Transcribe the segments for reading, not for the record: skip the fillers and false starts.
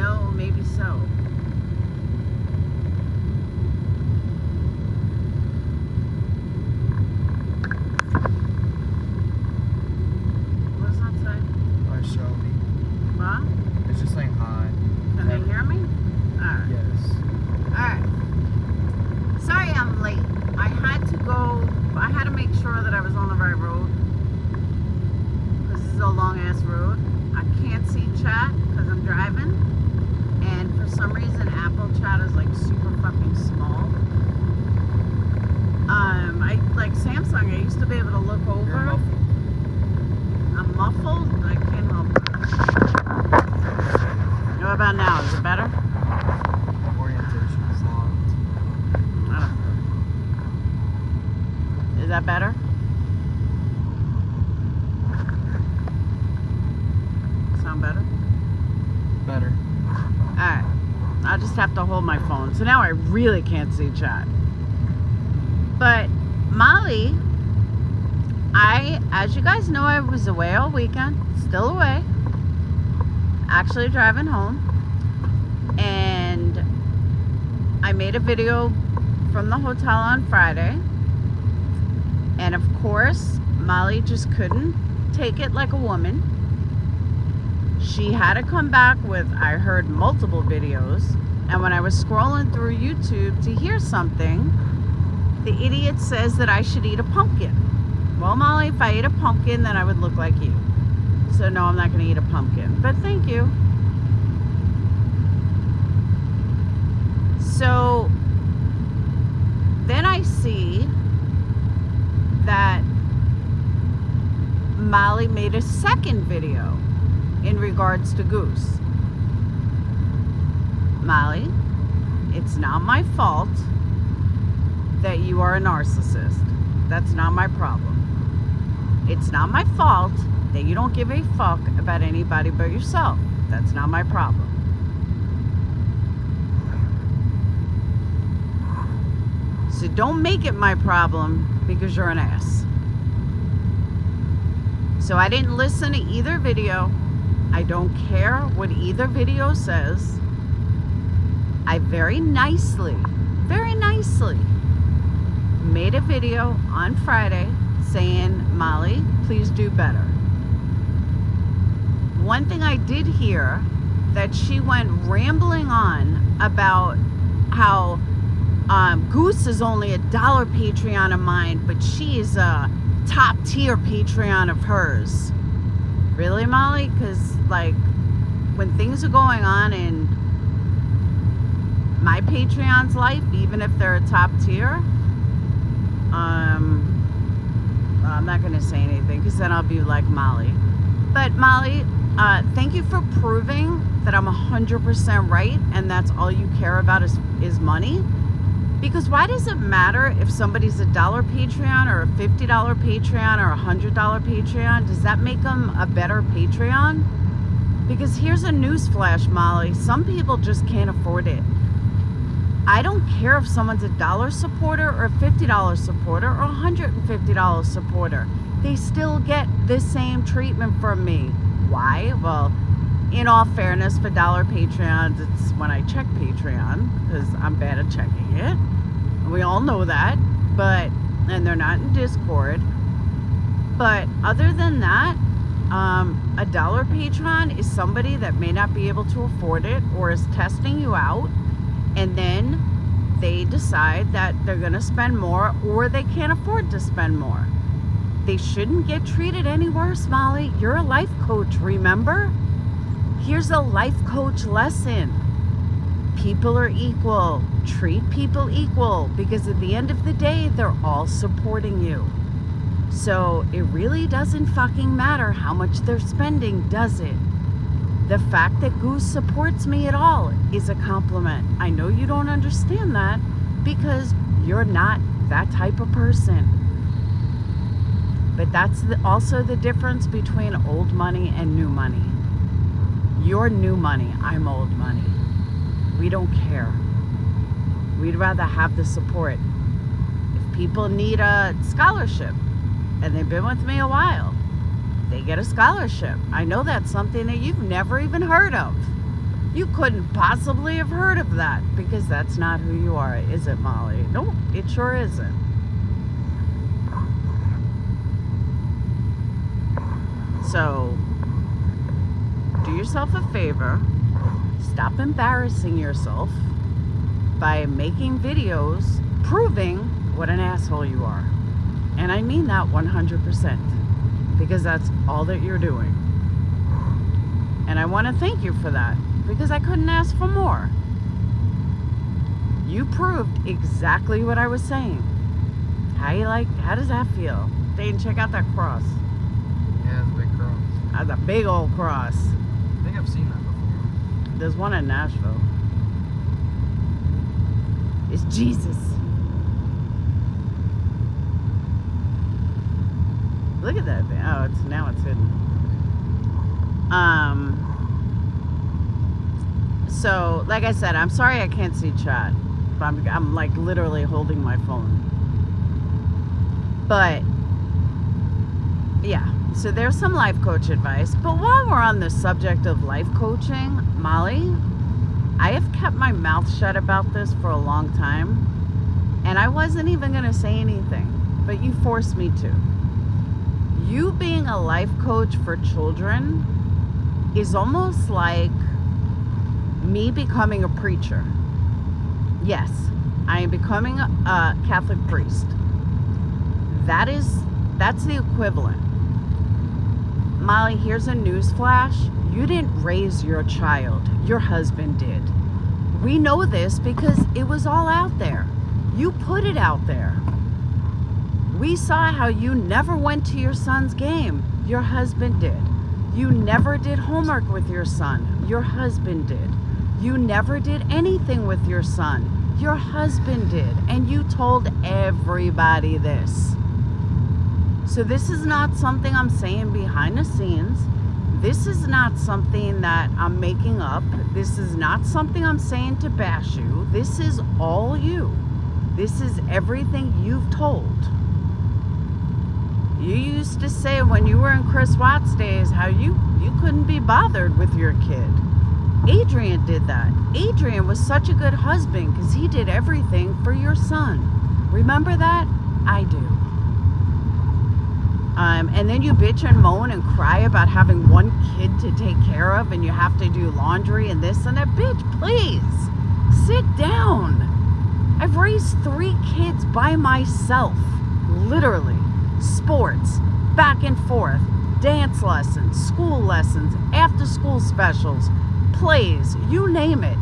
know, maybe so. What's that say? Hi, Shelby. What? It's just saying hi. Can they hear me? Alright. Yes. Alright. Sorry I'm late. I had to make sure that I was on the right road. Because this is a long ass road. I can't see chat because I'm driving. And for some reason Apple chat is like super fucking small. I like Samsung, I used to be able to look over. You're muffled. I'm muffled, but I can't help it. What about now? Is it better? Orientation is locked. Oh. Is that better? Sound better? Better. Alright. I just have to hold my phone. So now I really can't see chat. But Molly, as you guys know, I was away all weekend. Still away. Actually driving home. And I made a video from the hotel on Friday. And of course, Molly just couldn't take it like a woman. She had to come back with, I heard multiple videos. And when I was scrolling through YouTube to hear something, the idiot says that I should eat a pumpkin. Well, Molly, if I ate a pumpkin, then I would look like you. So no, I'm not going to eat a pumpkin. But thank you. So then I see that Molly made a second video in regards to Goose. Molly, it's not my fault that you are a narcissist. That's not my problem. It's not my fault that you don't give a fuck about anybody but yourself. That's not my problem. So don't make it my problem because you're an ass. So I didn't listen to either video. I don't care what either video says. I very nicely made a video on Friday saying, Molly, please do better. One thing I did hear that she went rambling on about how Goose is only $1 Patreon of mine, but she is a top tier Patreon of hers. Really, Molly? Because like when things are going on in my Patreon's life, even if they're a top tier, I'm not going to say anything because then I'll be like Molly. But Molly, thank you for proving that I'm 100% right and that's all you care about is money. Because why does it matter if somebody's $1 Patreon or a $50 Patreon or a $100 Patreon? Does that make them a better Patreon? Because here's a newsflash, Molly. Some people just can't afford it. I don't care if someone's $1 supporter or a $50 supporter or a $150 supporter. They still get the same treatment from me. Why? Well, in all fairness, for $1 Patreons, it's when I check Patreon, because I'm bad at checking it. We all know that. And they're not in Discord. But other than that, $1 Patreon is somebody that may not be able to afford it or is testing you out. And then they decide that they're going to spend more or they can't afford to spend more. They shouldn't get treated any worse, Molly. You're a life coach, remember? Here's a life coach lesson. People are equal. Treat people equal because at the end of the day, they're all supporting you. So it really doesn't fucking matter how much they're spending, does it? The fact that Goose supports me at all is a compliment. I know you don't understand that because you're not that type of person. But that's also the difference between old money and new money. You're new money, I'm old money. We don't care. We'd rather have the support. If people need a scholarship and they've been with me a while, they get a scholarship. I know that's something that you've never even heard of. You couldn't possibly have heard of that because that's not who you are, is it, Molly? Nope, it sure isn't. So, do yourself a favor. Stop embarrassing yourself by making videos proving what an asshole you are. And I mean that 100%, because that's all that you're doing. And I want to thank you for that, because I couldn't ask for more. You proved exactly what I was saying. How does that feel? Dane, check out that cross. Yeah, it's a big cross. That's a big old cross. I think I've seen that before. There's one in Nashville. It's Jesus. Look at that thing. Oh, now it's hidden. So, like I said, I'm sorry I can't see chat. But I'm like literally holding my phone. But, yeah. So there's some life coach advice. But while we're on the subject of life coaching, Molly, I have kept my mouth shut about this for a long time. And I wasn't even going to say anything. But you forced me to. You being a life coach for children is almost like me becoming a preacher. Yes, I am becoming a Catholic priest. That's the equivalent. Molly, here's a news flash. You didn't raise your child. Your husband did. We know this because it was all out there. You put it out there. We saw how you never went to your son's game. Your husband did. You never did homework with your son. Your husband did. You never did anything with your son. Your husband did. And you told everybody this. So this is not something I'm saying behind the scenes. This is not something that I'm making up. This is not something I'm saying to bash you. This is all you. This is everything you've told. You used to say when you were in Chris Watts days how you couldn't be bothered with your kid. Adrian did that. Adrian was such a good husband because he did everything for your son. Remember that? I do. And then you bitch and moan and cry about having one kid to take care of and you have to do laundry and this and that. Bitch, please, sit down. I've raised 3 kids by myself, literally. Sports, back and forth, dance lessons, school lessons, after school specials, plays, you name it.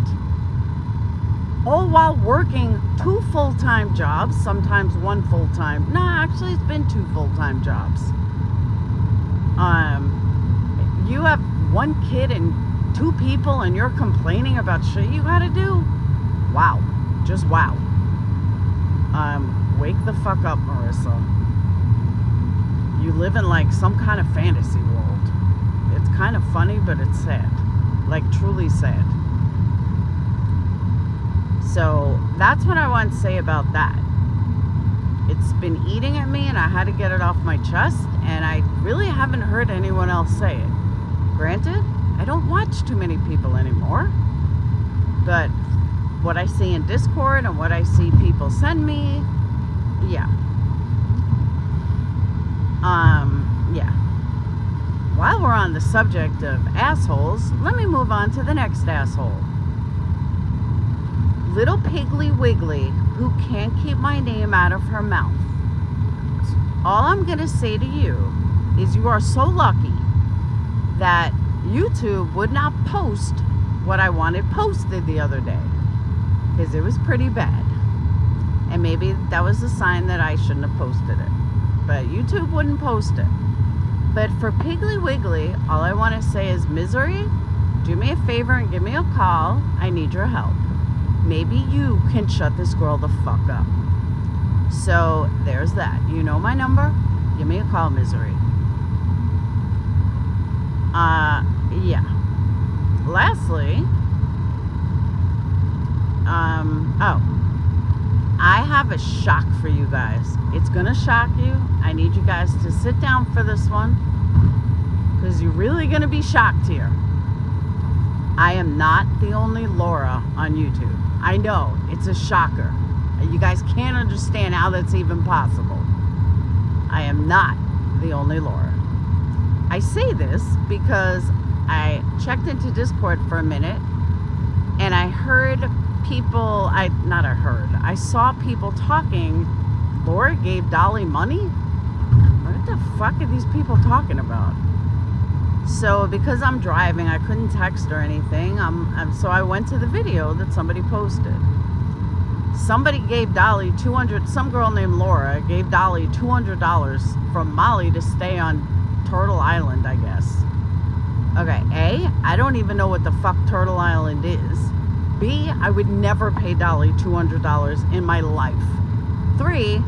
All while working 2 full-time jobs, sometimes 1 full-time. No, actually it's been 2 full-time jobs. You have 1 kid and 2 people and you're complaining about shit you gotta do? Wow. Just wow. Wake the fuck up, Marissa. You live in like some kind of fantasy world. It's kind of funny, but it's sad. Like truly sad. So that's what I want to say about that. It's been eating at me and I had to get it off my chest, and I really haven't heard anyone else say it. Granted, I don't watch too many people anymore, but what I see in Discord and what I see people send me, yeah. Yeah. While we're on the subject of assholes, let me move on to the next asshole. Little Piggly Wiggly, who can't keep my name out of her mouth. All I'm going to say to you is you are so lucky that YouTube would not post what I wanted posted the other day, because it was pretty bad. And maybe that was a sign that I shouldn't have posted it. But YouTube wouldn't post it. But for Piggly Wiggly, all I want to say is, Misery, do me a favor and give me a call. I need your help. Maybe you can shut this girl the fuck up. So there's that. You know my number. Give me a call, Misery. Yeah. Lastly, I have a shock for you guys. It's gonna shock you. I need you guys to sit down for this one, because you're really gonna be shocked here. I am not the only Laura on YouTube. I know, it's a shocker. You guys can't understand how that's even possible. I am not the only Laura. I say this because I checked into Discord for a minute and I heard people, I saw people talking, Laura gave Dolly money? What the fuck are these people talking about? So because I'm driving, I couldn't text or anything. So I went to the video that somebody posted. Somebody gave Dolly $200, some girl named Laura gave Dolly $200 from Molly to stay on Turtle Island, I guess. Okay, A, I don't even know what the fuck Turtle Island is. B, I would never pay Dolly $200 in my life. 3,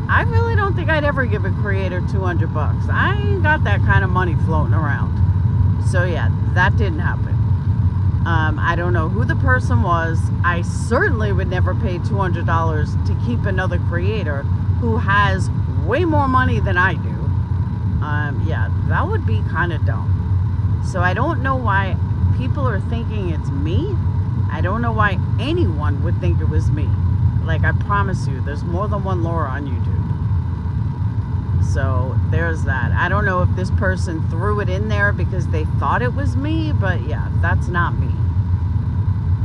I really don't think I'd ever give a creator $200. I ain't got that kind of money floating around. So yeah, that didn't happen. I don't know who the person was. I certainly would never pay $200 to keep another creator who has way more money than I do. Yeah, that would be kind of dumb. So I don't know why people are thinking it's me. I don't know why anyone would think it was me. Like, I promise you, there's more than one Laura on YouTube. So there's that. I don't know if this person threw it in there because they thought it was me, but yeah, that's not me.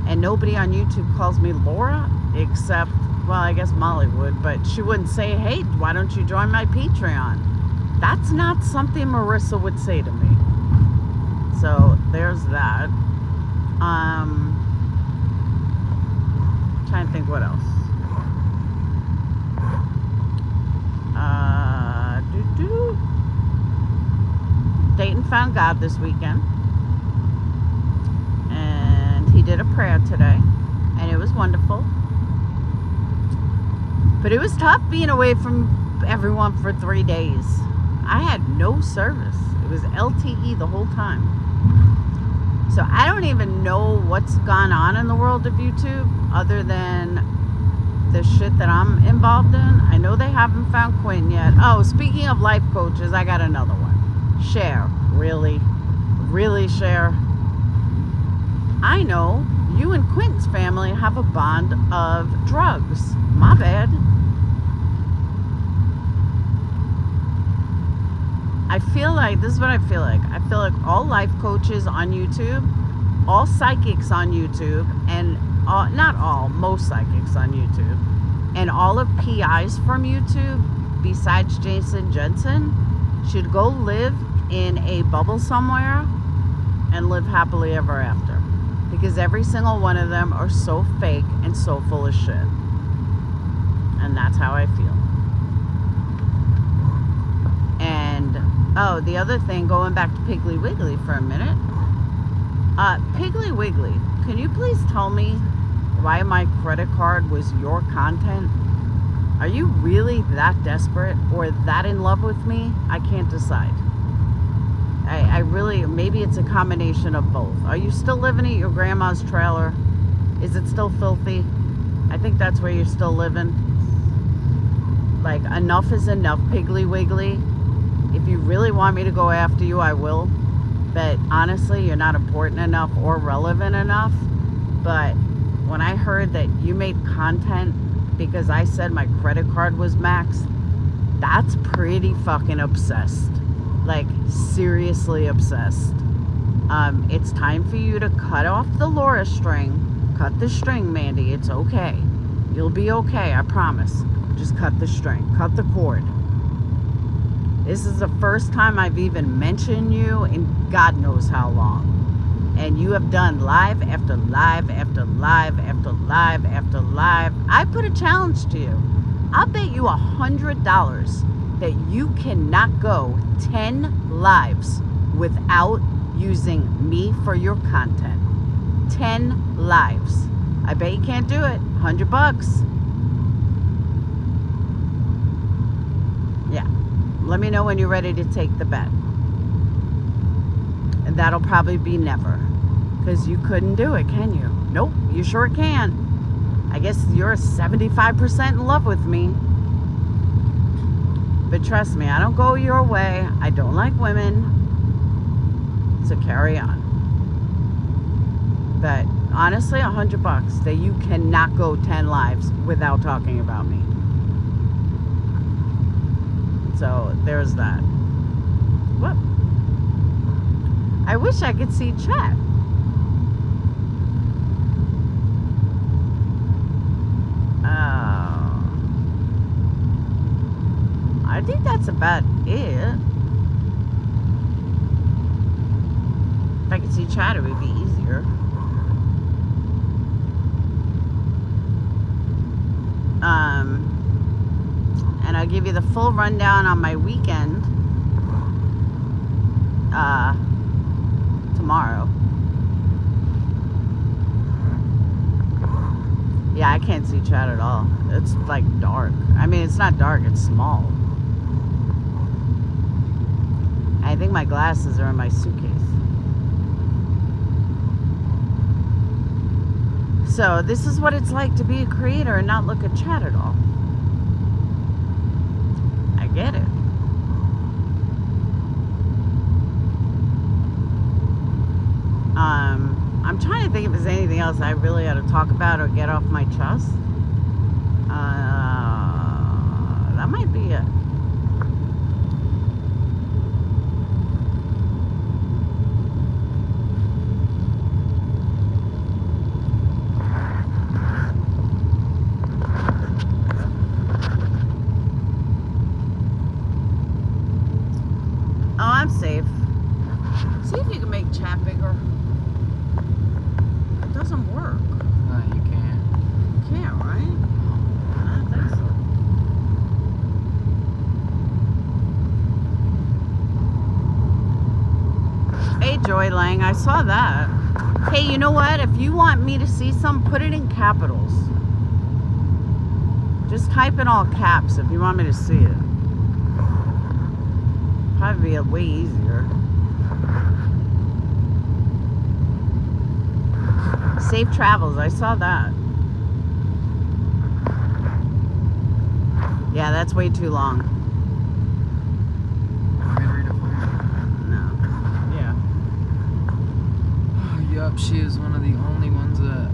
And nobody on YouTube calls me Laura, except, well, I guess Molly would, but she wouldn't say, hey, why don't you join my Patreon? That's not something Marissa would say to me. So there's that. Trying to think what else. Dayton found God this weekend, and he did a prayer today, and it was wonderful. But it was tough being away from everyone for 3 days. I had no service. It was LTE the whole time. So I don't even know what's gone on in the world of YouTube other than the shit that I'm involved in. I know they haven't found Quinn yet. Oh, speaking of life coaches, I got another one. Cher. Really? Really, Cher? I know you and Quentin's family have a bond of drugs. My bad. I feel like, this is what I feel like. I feel like all life coaches on YouTube, all psychics on YouTube, and not all, most psychics on YouTube, and all of PIs from YouTube, besides Jason Jensen, should go live in a bubble somewhere and live happily ever after. Because every single one of them are so fake and so full of shit. And that's how I feel. And, oh, the other thing, going back to Piggly Wiggly for a minute. Piggly Wiggly, can you please tell me why my credit card was your content? Are you really that desperate or that in love with me? I can't decide. I really, maybe it's a combination of both. Are you still living at your grandma's trailer? Is it still filthy? I think that's where you're still living. Like, enough is enough, Piggly Wiggly. If you really want me to go after you, I will. But honestly, you're not important enough or relevant enough. But when I heard that you made content because I said my credit card was maxed, that's pretty fucking obsessed. Like, seriously obsessed. It's time for you to cut off the Laura string. Cut the string, Mandy. It's okay. You'll be okay, I promise. Just cut the string. Cut the cord. This is the first time I've even mentioned you in God knows how long. And you have done live after live after live after live after live. I put a challenge to you. I'll bet you $100 that you cannot go 10 lives without using me for your content. 10 lives. I bet you can't do it. $100. Yeah. Let me know when you're ready to take the bet. And that'll probably be never. Because you couldn't do it, can you? Nope, you sure can. I guess you're 75% in love with me. But trust me, I don't go your way. I don't like women. So carry on. But honestly, $100 that you cannot go 10 lives without talking about me. So there's that. Whoop. I wish I could see chat. I think that's about it. If I could see chat, it would be easier. And I'll give you the full rundown on my weekend tomorrow. Yeah, I can't see chat at all. It's like dark. I mean, it's not dark, it's small. I think my glasses are in my suitcase. So this is what it's like to be a creator and not look at chat at all. I get it. I'm trying to think if there's anything else I really ought to talk about or get off my chest. That might be it. Oh, I'm safe. See if you can make chat bigger. It doesn't work. No, you can't. You can't, right? I don't think so. Hey, Joy Lang, I saw that. Hey, you know what? If you want me to see something, put it in capitals. Just type in all caps if you want me to see it. Probably be way easier. Safe travels, I saw that. Yeah, that's way too long. Want me to read it for you? No. Yeah. Yup, she is one of the only ones that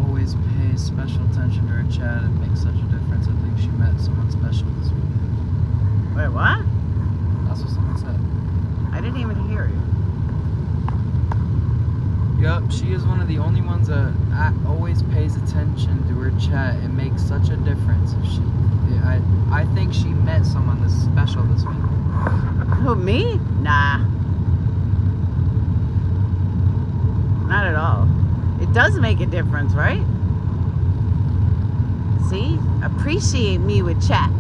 always pays special attention to her chat and makes such a difference. I think she met someone special this weekend. Wait, what? That's what someone said. I didn't even hear you. Yup, she is one of the only ones that always pays attention to her chat. It makes such a difference. I think she met someone this special this week. Who, me? Nah. Not at all. It does make a difference, right? See? Appreciate me with chat.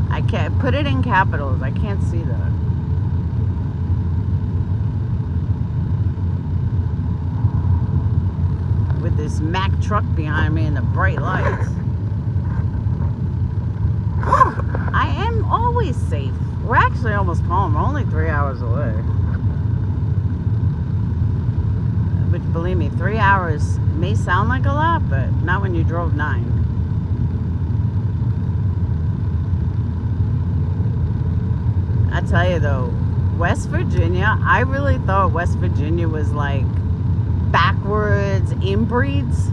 I can't put it in capitals. I can't see that. With this Mack truck behind me and the bright lights. I am always safe. We're actually almost home. We're only 3 hours away. Which, believe me, 3 hours may sound like a lot, but not when you drove 9. I tell you though, West Virginia, I really thought West Virginia was like backwards inbreeds.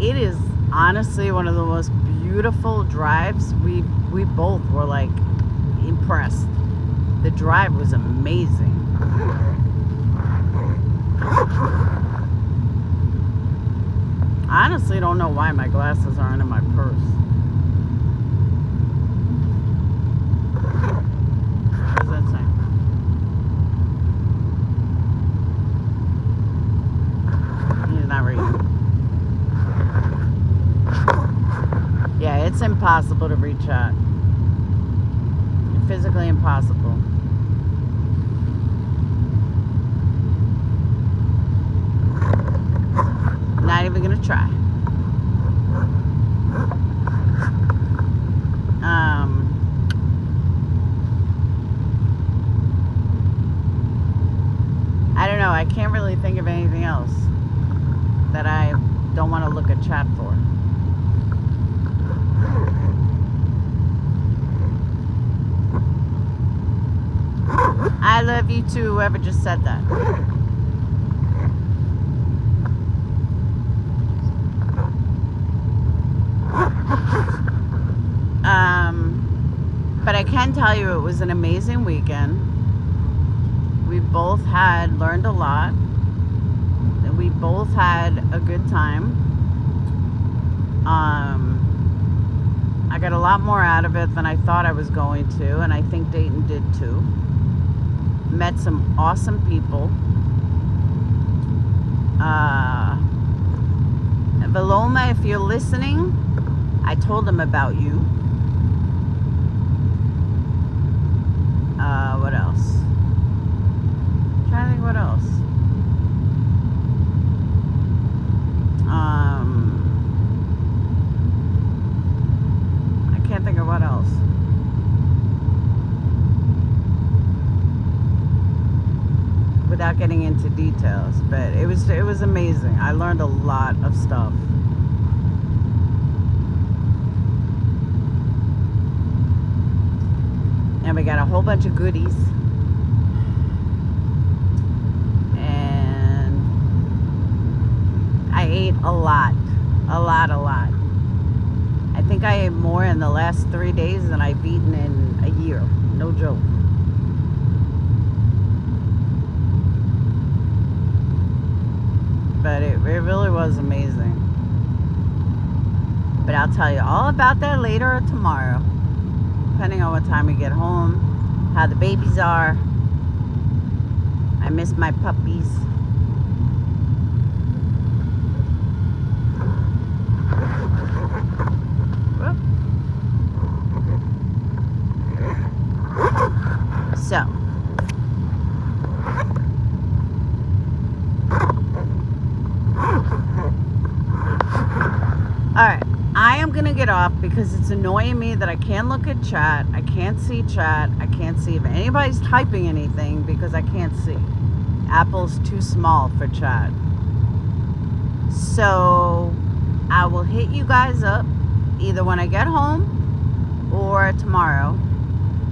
It is honestly one of the most beautiful drives. We both were like impressed. The drive was amazing. I honestly don't know why my glasses aren't in my purse. What does that say? He's not reading. Yeah, it's impossible to read chat. Physically impossible. Not even gonna try. I don't know. I can't really think of anything else that I don't want to look at chat for. you to whoever just said that. But I can tell you it was an amazing weekend. We both had learned a lot. We both had a good time. I got a lot more out of it than I thought I was going to, and I think Dayton did too. Met some awesome people. Veloma, if you're listening, I told him about you. What else? I'm trying to think what else. I can't think of what else. Without getting into details, but it was amazing. I learned a lot of stuff. And we got a whole bunch of goodies. And I ate a lot. I think I ate more in the last 3 days than I've eaten in a year. No joke. But it really was amazing. But I'll tell you all about that later or tomorrow, depending on what time we get home, how the babies are. I miss my puppies. Whoop. So, alright, I am gonna get off because it's annoying me that I can't look at chat. I can't see chat. I can't see if anybody's typing anything because I can't see. Apple's too small for chat. So I will hit you guys up either when I get home or tomorrow,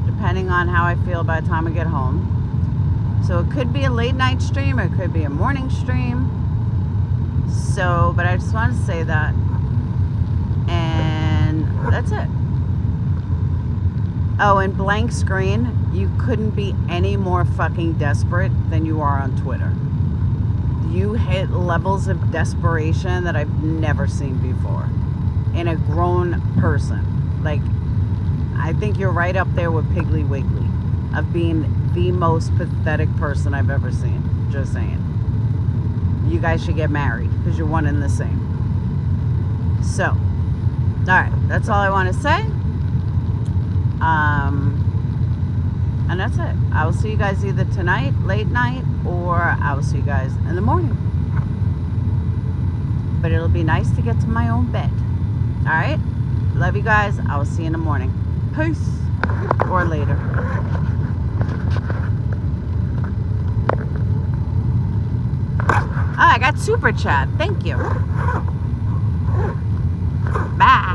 depending on how I feel by the time I get home. So it could be a late night stream, it could be a morning stream. So, but I just want to say that. And that's it. Oh, and blank screen, you couldn't be any more fucking desperate than you are on Twitter. You hit levels of desperation that I've never seen before in a grown person. Like, I think you're right up there with Piggly Wiggly of being the most pathetic person I've ever seen. Just saying. You guys should get married because you're one and the same. So, alright, that's all I want to say. And that's it. I will see you guys either tonight, late night, or I will see you guys in the morning. But it'll be nice to get to my own bed. Alright? Love you guys. I will see you in the morning. Peace. Or later. Oh, I got super chat. Thank you. Bye.